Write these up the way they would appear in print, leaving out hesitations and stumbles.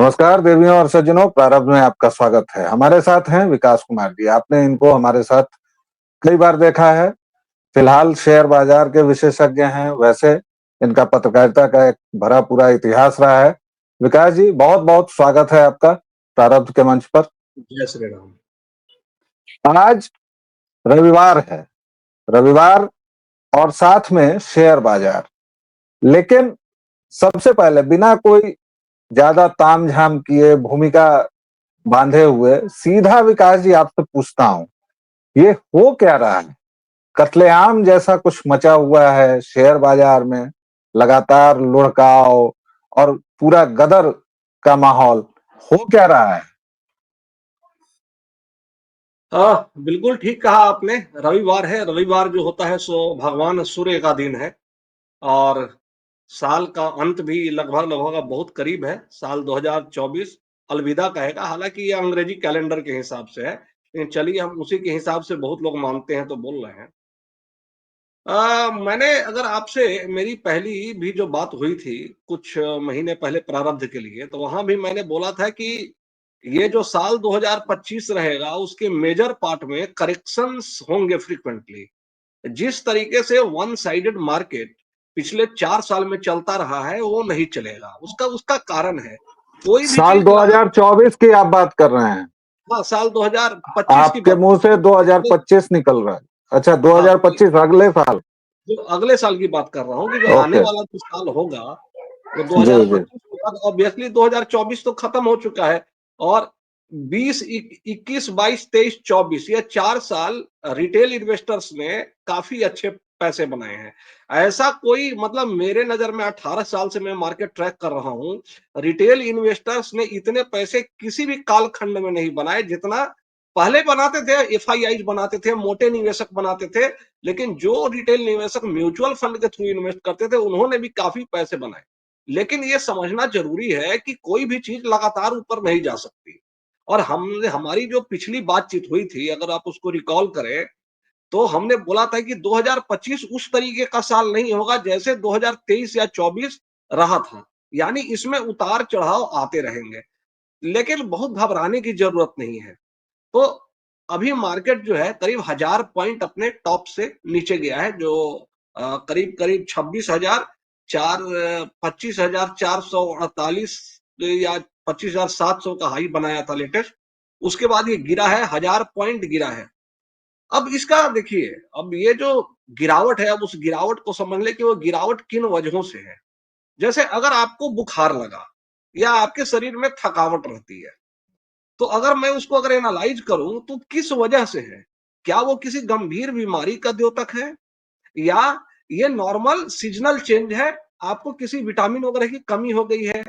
नमस्कार देवियों और सज्जनों, प्रारंभ में आपका स्वागत है। हमारे साथ हैं विकास कुमार जी। आपने इनको हमारे साथ कई बार देखा है। फिलहाल शेयर बाजार के विशेषज्ञ हैं, वैसे इनका पत्रकारिता का एक भरा पूरा इतिहास रहा है। विकास जी, बहुत बहुत स्वागत है आपका प्रारंभ के मंच पर। जय श्री राम। आज रविवार है, रविवार और साथ में शेयर बाजार। लेकिन सबसे पहले बिना कोई ज्यादा तामझाम किए, भूमिका बांधे हुए, सीधा विकास जी आपसे पूछता हूं, ये हो क्या रहा है? कत्लेआम जैसा कुछ मचा हुआ है शेयर बाजार में, लगातार लुढ़काव और पूरा गदर का माहौल हो क्या रहा है? बिल्कुल ठीक कहा आपने। रविवार है, रविवार जो होता है सो भगवान सूर्य का दिन है और साल का अंत भी लगभग लगभग बहुत करीब है। साल 2024 अलविदा कहेगा, हालांकि ये अंग्रेजी कैलेंडर के हिसाब से है, लेकिन चलिए हम उसी के हिसाब से बहुत लोग मानते हैं तो बोल रहे हैं। मैंने अगर आपसे मेरी पहली भी जो बात हुई थी कुछ महीने पहले प्रारब्ध के लिए, तो वहां भी मैंने बोला था कि ये जो साल 2025 रहेगा उसके मेजर पार्ट में करेक्शंस होंगे फ्रीक्वेंटली। जिस तरीके से वन साइडेड मार्केट पिछले 4 साल में चलता रहा है वो नहीं चलेगा। उसका उसका कारण है, कोई भी साल चीज 2024 की आप बात कर रहे हैं? हाँ, साल 2025 की आपके बात। मुंह से 2025 निकल रहा है? अच्छा, हाँ, 2025 अगले साल। जो अगले साल की बात कर रहा हूँ कि जो आने ओके। वाला जो साल होगा वो जी जी। 2025 के बाद ऑब्वियसली 2024 तो खत्म हो चुका है और 20, 21, 22, 23, 24 ये 4 साल रिटेल इन्वेस्टर्स ने काफी अच्छे पैसे बनाए हैं। ऐसा कोई मतलब मेरे नजर में 18 साल से मैं मार्केट ट्रैक कर रहा हूँ, रिटेल इन्वेस्टर्स ने इतने पैसे किसी भी कालखंड में नहीं बनाए जितना पहले बनाते थे। एफआईआई बनाते थे, मोटे निवेशक बनाते थे, लेकिन जो रिटेल निवेशक म्यूचुअल फंड के थ्रू इन्वेस्ट करते थे उन्होंने भी काफी पैसे बनाए। लेकिन ये समझना जरूरी है कि कोई भी चीज लगातार ऊपर नहीं जा सकती। और हमने हमारी जो पिछली बातचीत हुई थी अगर आप उसको रिकॉल करें तो हमने बोला था कि 2025 उस तरीके का साल नहीं होगा जैसे 2023 या 24 रहा था। यानी इसमें उतार चढ़ाव आते रहेंगे, लेकिन बहुत घबराने की जरूरत नहीं है। तो अभी मार्केट जो है करीब 1000 पॉइंट अपने टॉप से नीचे गया है, जो करीब करीब 26,000 25,448 या 25,700 का हाई बनाया था लेटेस्ट। उसके बाद ये गिरा है, 1000 पॉइंट गिरा है। अब इसका देखिए, अब ये जो गिरावट है, अब उस गिरावट को समझ ले कि वो गिरावट किन वजहों से है। जैसे अगर आपको बुखार लगा या आपके शरीर में थकावट रहती है, तो अगर मैं उसको अगर एनालाइज करूं तो किस वजह से है? क्या वो किसी गंभीर बीमारी का द्योतक है या ये नॉर्मल सीजनल चेंज है, आपको किसी विटामिन वगैरह की कमी हो गई है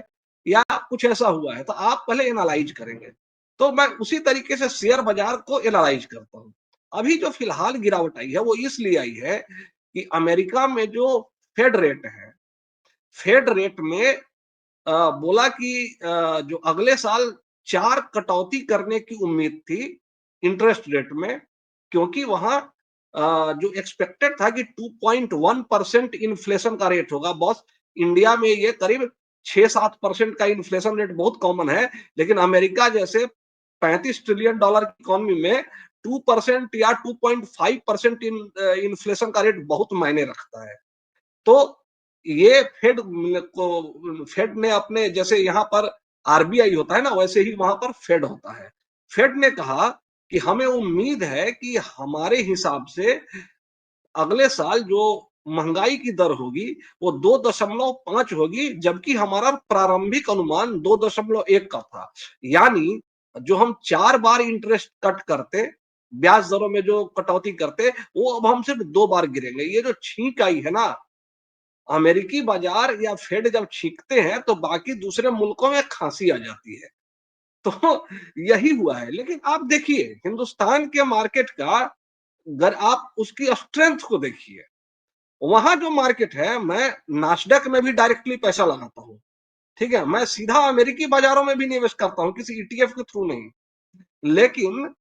या कुछ ऐसा हुआ है? तो आप पहले एनालाइज करेंगे। तो मैं उसी तरीके से शेयर बाजार को एनालाइज करता हूं। अभी जो फिलहाल गिरावट आई है वो इसलिए आई है कि अमेरिका में जो फेड रेट है, फेड रेट में बोला कि जो अगले साल 4 कटौती करने की उम्मीद थी इंटरेस्ट रेट में, क्योंकि वहां जो एक्सपेक्टेड था कि 2.1% इन्फ्लेशन का रेट होगा। बॉस, इंडिया में ये करीब 6-7% का इन्फ्लेशन रेट बहुत कॉमन है, लेकिन अमेरिका जैसे $35 ट्रिलियन की इकोनॉमी में 2% या 2.5% इन्फ्लेशन का रेट बहुत मायने रखता है। तो ये फेड ने अपने जैसे यहाँ पर आरबीआई होता है ना, वैसे ही वहां पर फेड होता है। फेड ने कहा कि हमें उम्मीद है कि हमारे हिसाब से अगले साल जो महंगाई की दर होगी वो 2.5 होगी, जबकि हमारा प्रारंभिक अनुमान 2.1 का था। यानी जो हम 4 बार इंटरेस्ट कट करते, ब्याज दरों में जो कटौती करते, वो अब हम सिर्फ 2 बार गिरेंगे। ये जो छींक आई है ना, अमेरिकी बाजार या फेड जब छींकते हैं तो बाकी दूसरे मुल्कों में खांसी आ जाती है। तो यही हुआ है। लेकिन आप देखिए हिंदुस्तान के मार्केट का, अगर आप उसकी स्ट्रेंथ को देखिए, वहां जो मार्केट है, मैं नास्डक में भी डायरेक्टली पैसा लगाता हूँ। ठीक है, मैं सीधा अमेरिकी बाजारों में भी निवेश करता हूँ, किसी ईटीएफ के थ्रू नहीं। लेकिन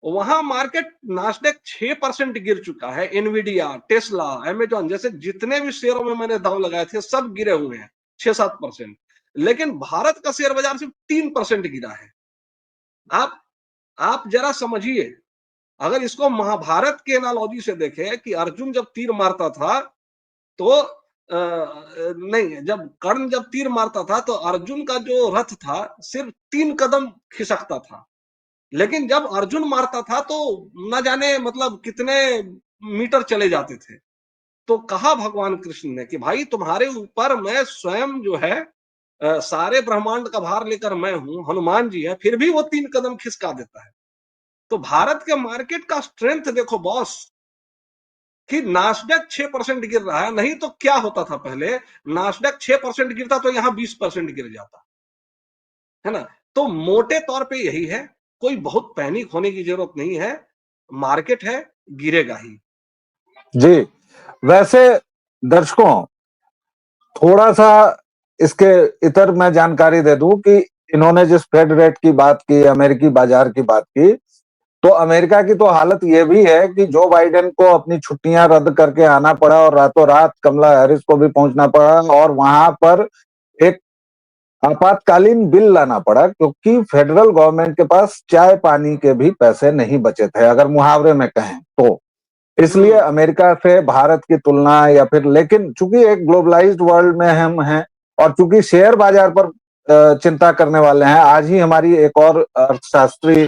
वहां मार्केट नास्डेक 6% गिर चुका है। एनवीडिया, टेस्ला, अमेजॉन जैसे जितने भी शेयरों में मैंने दांव लगाए थे सब गिरे हुए हैं 6-7%। लेकिन भारत का शेयर बाजार सिर्फ 3% गिरा है। आप जरा समझिए, अगर इसको महाभारत के एनालॉजी से देखें कि अर्जुन जब तीर मारता था तो नहीं, जब कर्ण जब तीर मारता था तो अर्जुन का जो रथ था सिर्फ 3 कदम खिसकता था, लेकिन जब अर्जुन मारता था तो न जाने मतलब कितने मीटर चले जाते थे। तो कहा भगवान कृष्ण ने कि भाई तुम्हारे ऊपर मैं स्वयं जो है सारे ब्रह्मांड का भार लेकर मैं हूं, हनुमान जी है, फिर भी वो 3 कदम खिसका देता है। तो भारत के मार्केट का स्ट्रेंथ देखो बॉस, कि नास्डैक 6% गिर रहा है, नहीं तो क्या होता था पहले, नास्डैक 6% गिरता तो यहां 20% गिर जाता है ना। तो मोटे तौर पे यही है, कोई बहुत पैनिक होने की जरूरत नहीं है, मार्केट है, गिरेगा ही। जी, वैसे दर्शकों थोड़ा सा इसके इतर मैं जानकारी दे दूं कि इन्होंने जिस फेड रेट की बात की, अमेरिकी बाजार की बात की, तो अमेरिका की तो हालत ये भी है कि जो बाइडेन को अपनी छुट्टियां रद्द करके आना पड़ा और रातों रात कमला हैरिस को भी पहुंचना पड़ा और वहां पर एक आपातकालीन बिल लाना पड़ा, क्योंकि फेडरल गवर्नमेंट के पास चाय पानी के भी पैसे नहीं बचे थे, अगर मुहावरे में कहें तो। इसलिए हम्म। अमेरिका से भारत की तुलना या फिर, लेकिन चूंकि एक ग्लोबलाइज्ड वर्ल्ड में हम हैं और चूंकि शेयर बाजार पर चिंता करने वाले हैं, आज ही हमारी एक और अर्थशास्त्री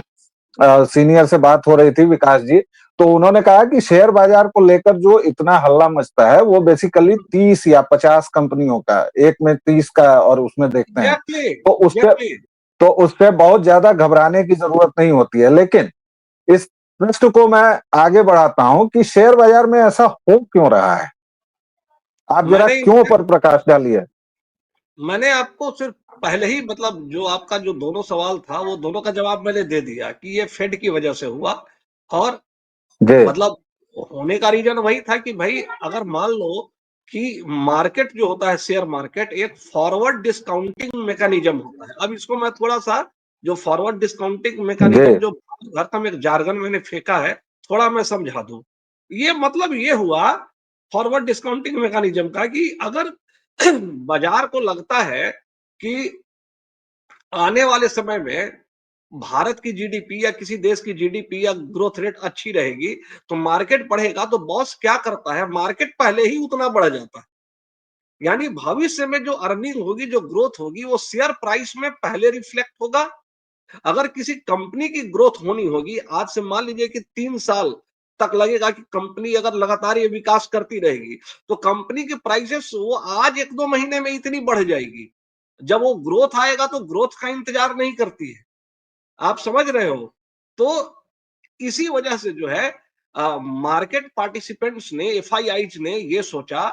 सीनियर से बात हो रही थी, विकास जी, तो उन्होंने कहा कि शेयर बाजार को लेकर जो इतना हल्ला मचता है वो बेसिकली 30 या 50 कंपनियों का, एक में 30 का और उसमें देखते हैं, एग्जैक्टली तो उससे एग्जैक्टली। तो उससे बहुत ज्यादा घबराने की जरूरत नहीं होती है। लेकिन इस प्रश्न को मैं आगे बढ़ाता हूं कि शेयर बाजार में ऐसा हो क्यों रहा है, आप जरा मैंने क्यों पर प्रकाश डालिए। मैंने आपको सिर्फ पहले ही मतलब जो आपका जो दोनों सवाल था वो दोनों का जवाब मैंने दे दिया कि ये फेड की वजह से हुआ। और जी मतलब होने का रीजन वही था कि भाई अगर मान लो कि मार्केट जो होता है शेयर मार्केट एक फॉरवर्ड डिस्काउंटिंग मैकेनिज्म होता है। अब इसको मैं थोड़ा सा जो फॉरवर्ड डिस्काउंटिंग जी मैकेनिज्म जो भरतम एक जार्गन मैंने फेंका है, थोड़ा मैं समझा दूं। ये मतलब ये हुआ फॉरवर्ड डिस्काउंटिंग मैकेनिज्म का कि अगर बाजार को लगता है कि आने वाले समय में भारत की जीडीपी या किसी देश की जीडीपी या ग्रोथ रेट अच्छी रहेगी तो मार्केट बढ़ेगा, तो बॉस क्या करता है, मार्केट पहले ही उतना बढ़ जाता है। यानी भविष्य में जो अर्निंग होगी, जो ग्रोथ होगी, वो शेयर प्राइस में पहले रिफ्लेक्ट होगा। अगर किसी कंपनी की ग्रोथ होनी होगी, आज से मान लीजिए कि 3 साल तक लगेगा कि कंपनी अगर लगातार ये विकास करती रहेगी, तो कंपनी की प्राइसेस वो आज 1-2 महीने में इतनी बढ़ जाएगी। जब वो ग्रोथ आएगा तो ग्रोथ का इंतजार नहीं करती है। आप समझ रहे हो? तो इसी वजह से जो है मार्केट पार्टिसिपेंट्स ने, एफआईआईज ने ये सोचा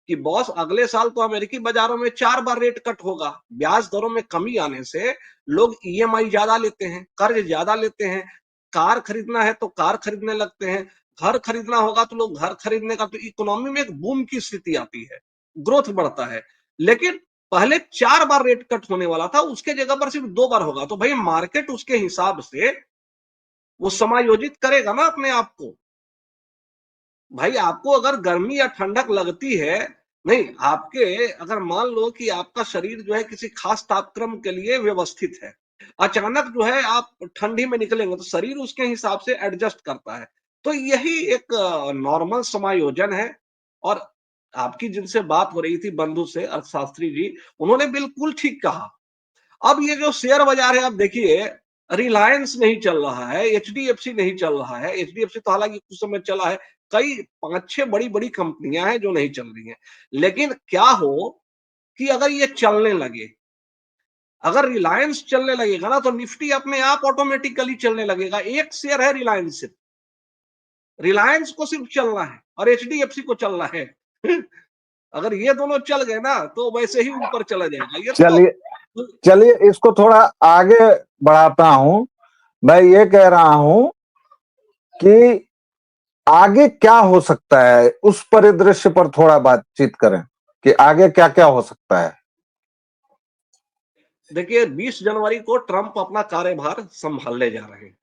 कि बॉस अगले साल तो अमेरिकी बाजारों में 4 बार रेट कट होगा। ब्याज दरों में कमी आने से लोग ईएमआई ज्यादा लेते हैं, कर्ज ज्यादा लेते हैं, कार खरीदना है तो कार खरीदने लगते हैं, घर खरीदना होगा तो लोग घर खरीदने का, तो इकोनॉमी में एक बूम की स्थिति आती है, ग्रोथ बढ़ता है। लेकिन पहले 4 बार रेट कट होने वाला था, उसके जगह पर सिर्फ 2 बार होगा। तो भाई मार्केट उसके हिसाब से वो समायोजित करेगा ना अपने आप को। भाई आपको अगर गर्मी या ठंडक लगती है, नहीं आपके, अगर मान लो कि आपका शरीर जो है किसी खास तापक्रम के लिए व्यवस्थित है, अचानक जो है आप ठंडी में निकलेंगे तो शरीर उसके हिसाब से एडजस्ट करता है। तो यही एक नॉर्मल समायोजन है। और आपकी जिनसे बात हो रही थी बंधु से, अर्थशास्त्री जी, उन्होंने बिल्कुल ठीक कहा। अब ये जो शेयर बाजार है, आप देखिए, रिलायंस नहीं चल रहा है, एचडीएफसी नहीं चल रहा है। एचडीएफसी तो हालांकि कुछ समय चला है, कई 5-6 बड़ी बड़ी कंपनियां हैं जो नहीं चल रही हैं। लेकिन क्या हो कि अगर ये चलने लगे, अगर रिलायंस चलने लगेगा ना, तो निफ्टी अपने आप ऑटोमेटिकली चलने लगेगा। एक शेयर है रिलायंस, सिर्फ रिलायंस को सिर्फ चलना है और एचडीएफसी को चलना है। अगर ये दोनों चल गए ना तो वैसे ही ऊपर चला जाएगा ये तो। चलिए, चलिए इसको थोड़ा आगे बढ़ाता हूं। मैं ये कह रहा हूं कि आगे क्या हो सकता है, उस परिदृश्य पर थोड़ा बातचीत करें कि आगे क्या क्या हो सकता है। देखिए 20 जनवरी को ट्रंप अपना कार्यभार संभालने जा रहे हैं।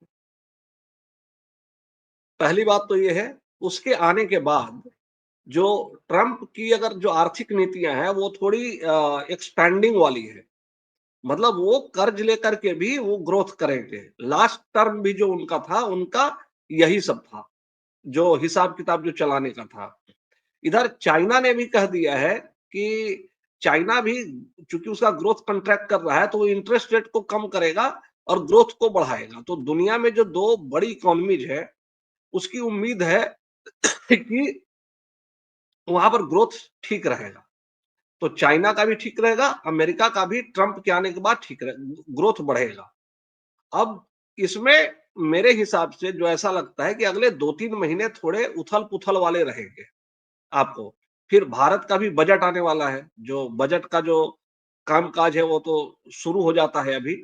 पहली बात तो ये है, उसके आने के बाद जो ट्रंप की अगर जो आर्थिक नीतियां हैं वो थोड़ी एक्सपेंडिंग वाली है। मतलब वो कर्ज लेकर के भी वो ग्रोथ करेंगे। लास्ट टर्म भी जो उनका था, उनका यही सब था, जो हिसाब-किताब जो चलाने का था। इधर चाइना ने भी कह दिया है कि चाइना भी चूँकि उसका ग्रोथ कॉन्ट्रैक्ट कर रहा है, तो वो इंटरेस्ट रेट को कम करेगा और ग्रोथ को बढ़ाएगा। तो दुनिया में जो 2 बड़ी इकोनॉमीज़ है, उसकी उम्मीद है कि वहाँ पर ग्रोथ ठीक रहेगा। तो चाइना का भी ठीक रहेगा, अमेरिका का भी ट्रम्प के आने के बाद ठीक रहे ग्रोथ बढ़ेगा। अब इसमें मेरे हिसाब से जो ऐसा लगता है कि अगले 2-3 महीने थोड़े उथल-पुथल वाले रहेंगे आपको। फिर भारत का भी बजट आने वाला है, जो बजट का जो काम-काज है वो तो शुरू हो जाता है अभी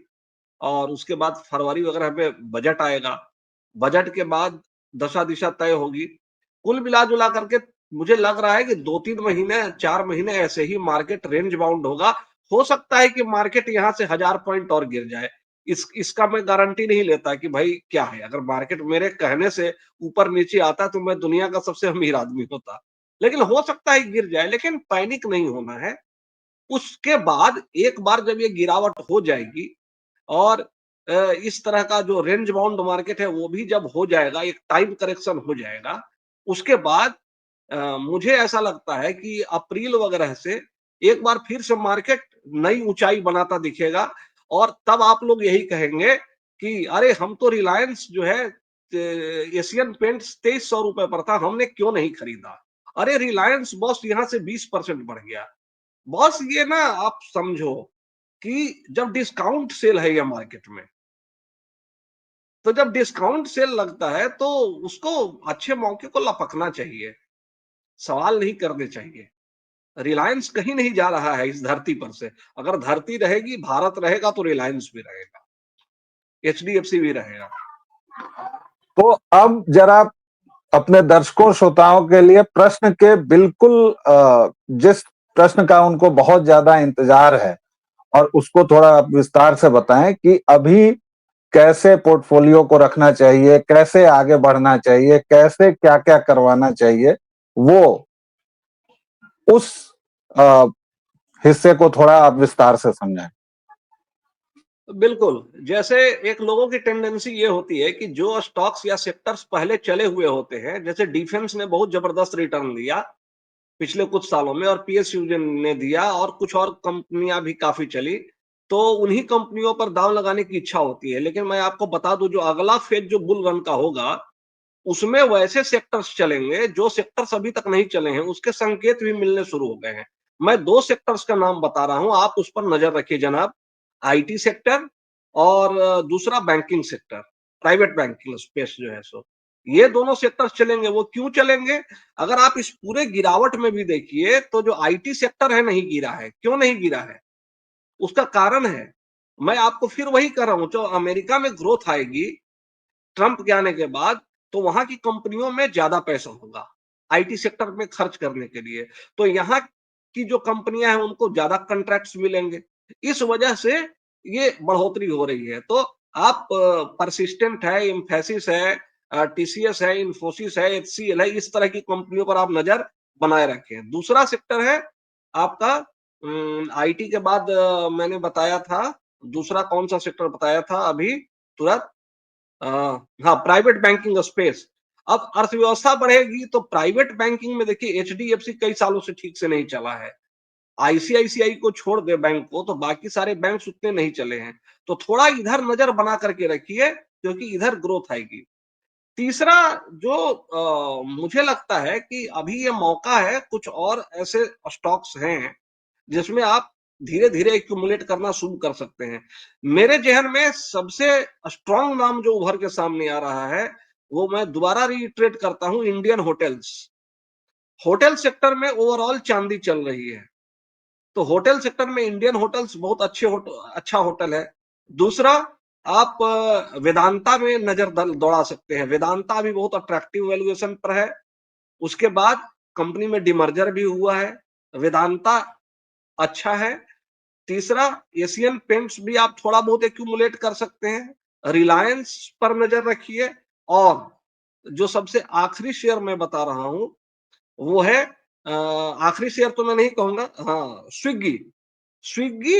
और उसके बाद फरवरी वगैरह में बजट आएगा। बजट के बाद दशा-दिशा तय होगी। कुल मिला-जुला करके मुझे लग रहा है कि 2-3 महीने, 4 महीने ऐसे ही मार्केट रेंज बाउंड होगा। हो सकता है कि मार्केट यहाँ से 1000 पॉइंट और गिर जाए। इसका मैं गारंटी नहीं लेता कि भाई क्या है, अगर मार्केट मेरे कहने से ऊपर-नीचे आता तो मैं दुनिया का सबसे अमीर आदमी होता। लेकिन हो सकता है गिर जाए, लेकिन पैनिक नहीं होना है। उसके बाद एक बार जब ये गिरावट हो जाएगी और इस तरह का जो रेंज बाउंड मार्केट है वो भी जब हो जाएगा, एक टाइम करेक्शन हो जाएगा, उसके बाद मुझे ऐसा लगता है कि अप्रैल वगैरह से एक बार फिर से मार्केट नई ऊंचाई बनाता दिखेगा और तब आप लोग यही कहेंगे कि अरे हम तो रिलायंस जो है एशियन पेंट्स 2300 रुपए पर था, हमने क्यों नहीं खरीदा। अरे रिलायंस बॉस यहाँ से 20% बढ़ गया। बॉस ये ना आप समझो कि जब डिस्काउंट सेल है ये मार्केट में, तो जब डिस्काउंट सेल लगता है तो उसको अच्छे मौके को लपकना चाहिए, सवाल नहीं करने चाहिए। रिलायंस कहीं नहीं जा रहा है इस धरती पर से। अगर धरती रहेगी, भारत रहेगा तो रिलायंस भी रहेगा, एचडीएफसी भी रहेगा। तो अब जरा अपने दर्शकों श्रोताओं के लिए प्रश्न के बिल्कुल जिस प्रश्न का उनको बहुत ज्यादा इंतजार है और उसको थोड़ा आप विस्तार से बताएं कि अभी कैसे पोर्टफोलियो को रखना चाहिए, कैसे आगे बढ़ना चाहिए, कैसे क्या-क्या करवाना चाहिए, वो उस अ, हिस्से को थोड़ा आप विस्तार से समझाएं। बिल्कुल, जैसे एक लोगों की टेंडेंसी ये होती है कि जो स्टॉक्स या सेक्टर्स पहले चले हुए होते हैं, जैसे डिफेंस ने बहुत जबरदस्त रिटर्न दिया पिछले कुछ सालों में और पीएसयू ने दिया और कुछ और कंपनियां भी काफी चली, तो उन्हीं कंपनियों पर दांव लगाने की इच्छा होती है। लेकिन मैं आपको बता दूं, जो अगला फेज जो बुल रन का होगा, उसमें वैसे सेक्टर्स चलेंगे जो सेक्टर्स अभी तक नहीं चले हैं, उसके संकेत भी मिलने शुरू हो गए हैं। मैं 2 सेक्टर्स का नाम बता रहा हूं, आप उस पर नजर रखिए जनाब। आईटी सेक्टर और दूसरा banking sector, private banking space जो है सो। ये दोनों सेक्टर्स चलेंगे। वो क्यों चलेंगे? अगर आप इस पूरे गिरावट में भी देखिए तो जो आईटी सेक्टर है नहीं गिरा है। क्यों नहीं गिरा है? उसका कारण है, मैं आपको फिर वही कह रहा हूं, जो अमेरिका में ग्रोथ आएगी ट्रंप के आने के बाद, तो वहां की कंपनियों में ज्यादा पैसा होगा आईटी सेक्टर में खर्च करने के लिए। तो यहाँ की जो कंपनियां हैं उनको ज्यादा कॉन्ट्रैक्ट्स मिलेंगे। इस वजह से ये बढ़ोतरी हो रही है। तो आप परसिस्टेंट है, इम्फेसिस है, टीसीएस है, इन्फोसिस है, एचसीएल है, इस तरह की कंपनियों पर आप नजर बनाए रखें। दूसरा सेक्टर है आपका आईटी के बाद मैंने बताया था, दूसरा कौन सा सेक्टर बताया था अभी तुरंत? अ, हाँ, प्राइवेट बैंकिंग स्पेस। अब अर्थव्यवस्था बढ़ेगी तो प्राइवेट बैंकिंग में देखिए एचडीएफसी कई सालों से ठीक से नहीं चला है। आईसीआईसीआई को छोड़ दे बैंक को, तो बाकी सारे बैंक उतने नहीं चले हैं। तो थोड़ा इधर नजर बना करके रखिए, क्योंकि इधर ग्रोथ आएगी। तीसरा जो मुझे लगता है कि अभी ये मौका है, कुछ और ऐसे स्टॉक्स हैं जिसमें आप धीरे-धीरे एक्यूमुलेट करना शुरू कर सकते हैं। मेरे ज़हन में सबसे स्ट्रॉन्ग नाम जो उभर के सामने आ रहा है, वो मैं दोबारा रिइटरेट करता हूँ, इंडियन होटल्स। होटल सेक्टर में ओवरऑल चांदी चल रही है। तो होटल सेक्टर में इंडियन होटल्स बहुत अच्छा होटल है। दूसरा, आप वेदांता में नज़र दौड़ा सकते हैं। वेदांता अभी बहुत अट्रैक्टिव वैल्यूएशन पर है। उसके बाद कंपनी में डिमर्जर भी हुआ है। वेदांता अच्छा है। तीसरा, एशियन पेंट्स भी आप थोड़ा बहुत एक्यूमुलेट कर सकते हैं। रिलायंस पर नजर रखिए और जो सबसे आखिरी शेयर मैं बता रहा हूं वो है आखिरी शेयर तो मैं नहीं कहूंगा, हाँ, स्विगी। स्विगी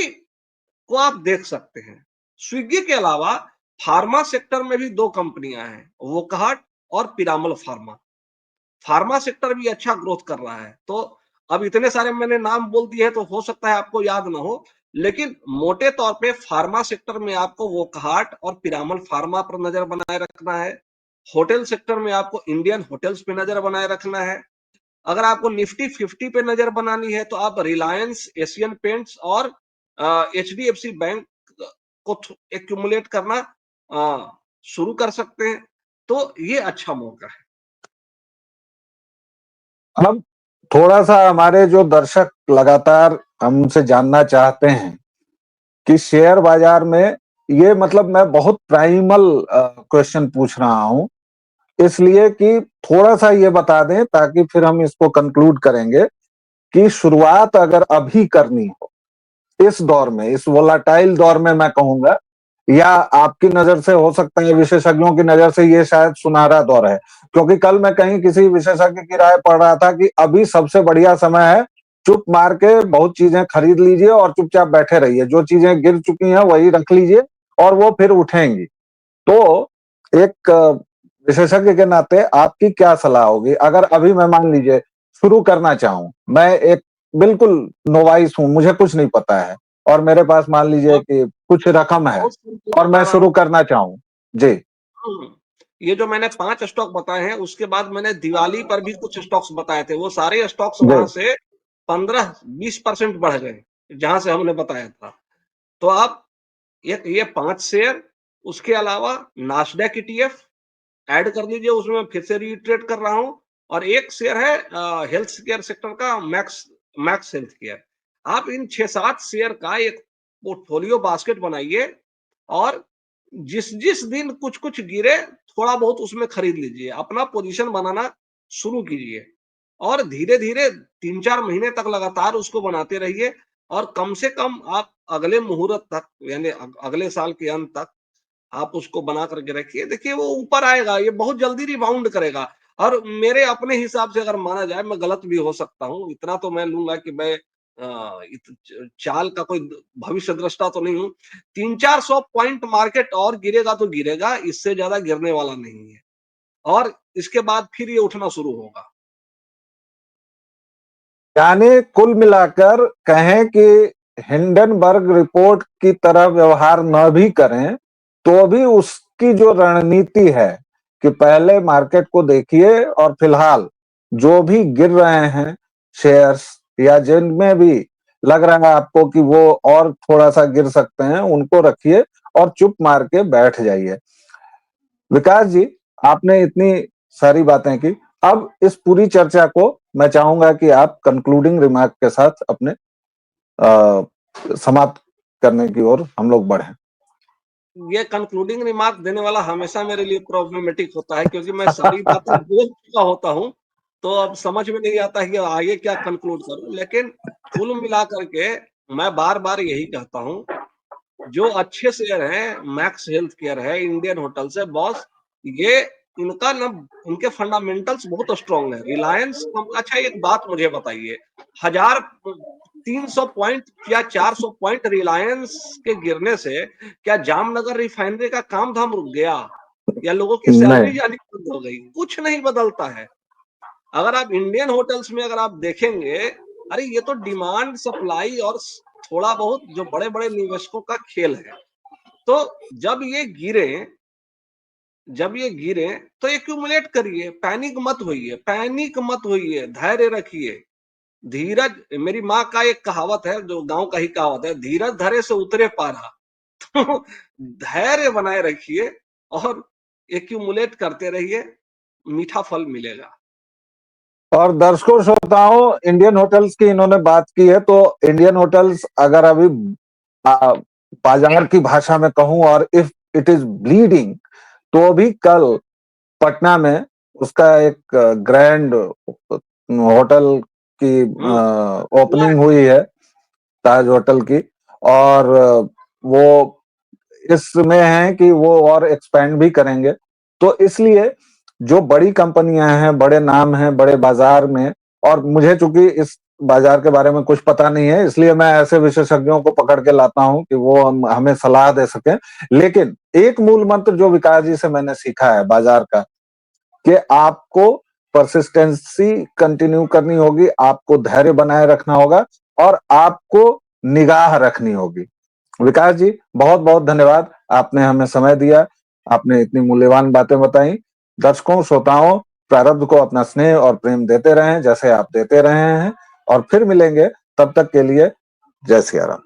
को आप देख सकते हैं। स्विगी के अलावा फार्मा सेक्टर में भी 2 कंपनियाँ हैं, वोकहार्ट और पिरामल फार्मा। फार्मा सेक्टर भी अच्छा ग्रोथ कर रहा है। तो अब इतने सारे मैंने नाम बोल दिए हैं तो हो सकता है आपको याद ना हो, लेकिन मोटे तौर पे फार्मा सेक्टर में आपको वोकहार्ट और पिरामल फार्मा पर नज़र बनाए रखना है। होटल सेक्टर में आपको इंडियन होटल्स पे नज़र बनाए रखना है। अगर आपको निफ्टी 50 पे नज़र बनानी है तो आप रिलायंस, एशियन पेंट्स और एचडीएफसी बैंक को एक्यूमुलेट करना शुरू कर सकते हैं। तो ये अच्छा मौका है। अब थोड़ा सा हमारे जो दर्शक लगातार हमसे जानना चाहते हैं कि शेयर बाजार में ये मतलब मैं बहुत प्राइमल क्वेश्चन पूछ रहा हूं, इसलिए कि थोड़ा सा ये बता दें ताकि फिर हम इसको कंक्लूड करेंगे कि शुरुआत अगर अभी करनी हो इस दौर में, इस वोलाटाइल दौर में मैं कहूंगा, या आपकी नजर से हो सकता है विशेषज्ञों की नजर से ये शायद सुनहरा दौर है, क्योंकि कल मैं कहीं किसी विशेषज्ञ की राय पढ़ रहा था कि अभी सबसे बढ़िया समय है, चुप मार के बहुत चीजें खरीद लीजिए और चुपचाप बैठे रहिए, जो चीजें गिर चुकी हैं वही रख लीजिए और वो फिर उठेंगी। तो एक विशेषज्ञ के नाते आपकी क्या सलाह होगी अगर अभी मैं मान लीजिए शुरू करना चाहूं, मैं एक बिल्कुल नोवाइस हूं, मुझे कुछ नहीं पता है और मेरे पास मान लीजिए बहुत कि कुछ रकम है बहुत सिंपल और बता मैं रहा शुरू हूँ। करना चाहूं। जी। हुँ, ये जो मैंने 5 स्टॉक बताए हैं, उसके बाद मैंने दिवाली पर भी कुछ स्टॉक्स बताए थे। वो सारे स्टॉक्स जी। वहाँ से 15-20% बढ़ गए, जहाँ से हमने बताया था। तो आप एक ये 5 शेयर, उसके अलावा नास्डैक ईटीएफ ऐड कर लीजिए, उसमें मैं फिर से रिइटरेट कर रहा हूँ और एक शेयर है हेल्थ केयर सेक्टर का मैक्स मैक्स हेल्थ केयर। आप इन 6-7 शेयर का एक पोर्टफोलियो बास्केट बनाइए और जिस-जिस दिन कुछ-कुछ गिरे, थोड़ा बहुत उसमें खरीद लीजिए। अपना पोज़ीशन बनाना शुरू कीजिए और धीरे-धीरे 3-4 महीने तक लगातार उसको बनाते रहिए और कम से कम आप अगले मुहूर्त तक यानी अगले साल के अंत तक आप उसको बना करके रखिए। देखिए वो ऊपर आएगा, ये बहुत जल्दी रिबाउंड करेगा और मेरे अपने हिसाब से अगर माना जाए, मैं गलत भी हो सकता हूँ। इतना तो मैं लूँगा कि मैं इत च चाल का कोई भविष्य दृष्टा तो नहीं हूँ। 300-400 पॉइंट मार्केट और गिरेगा तो गिरेगा, इससे ज़्यादा गिरने वाला नहीं है और इसके बाद फिर ये उठना शुरू होगा। यानी कुल मिलाकर कहें कि हिंडनबर्ग रिपोर्ट की तरह व्यवहार न भी करें तो भी उसकी जो रणनीति है कि पहले मार्केट को देखिए और फिलहाल जो भी गिर रहे हैं शेयर्स या जिनमें भी लग रहा है आपको कि वो और थोड़ा सा गिर सकते हैं उनको रखिए और चुप मार के बैठ जाइए। विकास जी, आपने इतनी सारी बातें की, अब इस पूरी चर्चा को मैं चाहूंगा कि आप कंक्लूडिंग रिमार्क के साथ अपने समाप्त करने की ओर हम लोग बढ़ें। ये कंक्लूडिंग रिमार्क देने वाला हमेशा मेरे लिए प्रॉब्लमेटिक होता है क्योंकि मैं सारी बातें बोल चुका होता हूँ, तो अब समझ में नहीं आता है कि आगे क्या कंक्लूड करूँ। लेकिन कुल मिला कर के मैं बार-बार यही कहता हूँ, जो अच्छे शेयर हैं, मैक्स हेल्थ केयर है, इंडियन होटल्स है, बॉस ये इनका ना इनके फंडामेंटल्स बहुत स्ट्रॉन्ग है। रिलायंस कम अच्छा एक बात मुझे बताइए, 1000 300 पॉइंट या 400 पॉइंट रिलायंस के गिरने से क्या जामनगर रिफाइनरी का काम-धाम रुक गया? या लोगों की नहीं। सैलरी जानी बंद हो गई? कुछ नहीं बदलता है। अगर आप इंडियन होटल्स में अगर आप देखेंगे, अरे ये तो डिमांड सप्लाई और थोड़ा बहुत जो बड़े-बड़े निवेशकों का खेल है। तो जब ये गिरे जब ये गिरे तो एक्यूमुलेट करिए, पैनिक मत होइए, धैर्य रखिए। धीरज मेरी माँ का एक कहावत है, जो गाँव का ही कहावत है, धीरज धरे से उतरे पारा। तो धैर्य बनाए रखिए और एक्यूमुलेट करते रहिए, मीठा फल मिलेगा। और दर्शकों श्रोताओं, इंडियन होटल्स की इन्होंने बात की है तो इंडियन होटल्स अगर अभी आ, बाजार की भाषा में कहूं और इफ इट इज ब्लीडिंग तो भी कल पटना में उसका एक ग्रैंड होटल की हुँ, ओपनिंग हुई है, ताज होटल की। और वो इसमें है कि वो और एक्सपेंड भी करेंगे। तो इसलिए जो बड़ी कंपनियां हैं, बड़े नाम हैं, बड़े बाजार में, और मुझे चूंकि इस बाजार के बारे में कुछ पता नहीं है, इसलिए मैं ऐसे विशेषज्ञों को पकड़ के लाता हूं कि वो हमें सलाह दे सके। लेकिन एक मूल मंत्र जो विकास जी से मैंने सीखा है बाजार का, कि आपको परसिस्टेंसी कंटिन्यू करनी होगी, आपको धैर्य बनाए रखना होगा और आपको निगाह रखनी होगी। विकास जी, बहुत बहुत धन्यवाद, आपने हमें समय दिया, आपने इतनी मूल्यवान बातें बताई। दर्शकों, श्रोताओं, प्रारब्ध को अपना स्नेह और प्रेम देते रहें जैसे आप देते रहे हैं, और फिर मिलेंगे। तब तक के लिए जय सिया राम।